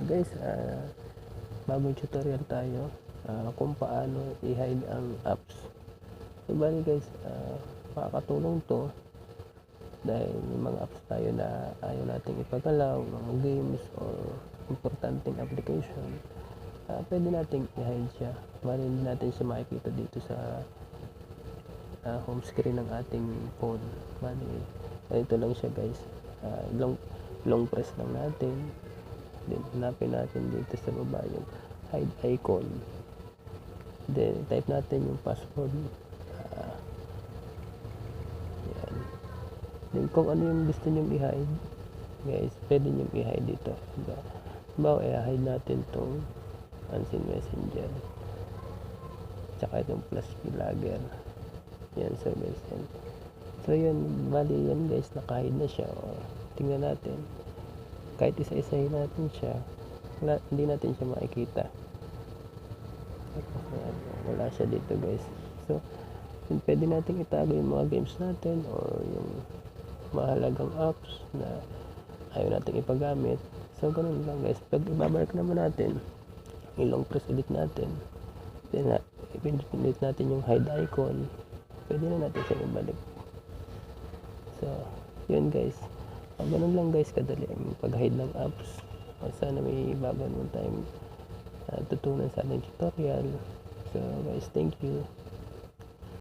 Guys, bagong tutorial tayo kung paano i-hide ang apps. So bali guys, makakatulong to dahil may mga apps tayo na ayaw nating ipagalaw, mga games or importanteng application. Pwede nating i-hide siya. Bali hindi natin siya makikita dito sa home screen ng ating phone. Bali ito lang siya guys. Long press lang natin. Then hanapin natin dito sa baba yung hide icon, then type natin yung password. Yan. Then kung ano yung gusto nyong i-hide guys, pwede nyong i-hide dito. Bawa i-hide natin tong unseen messenger tsaka itong plus vlogger. Yan, so guys, yan. So yun, bali yan guys, naka-hide na siya. Tingnan natin, kahit isa-isahin natin siya, hindi natin siya makikita. Wala siya dito guys. So pwede natin itago yung mga games natin or yung mahalagang apps na ayaw natin ipagamit. So ganun lang guys. Pag ibabalik naman natin, i-long press ulit natin, then i-pinit natin yung hide icon, pwede na natin siya ibalik. So yun guys, ganun lang guys kadali ang pag-hide ng apps. Sana may bago naman tayong tutunan sa ating tutorial. So guys, thank you.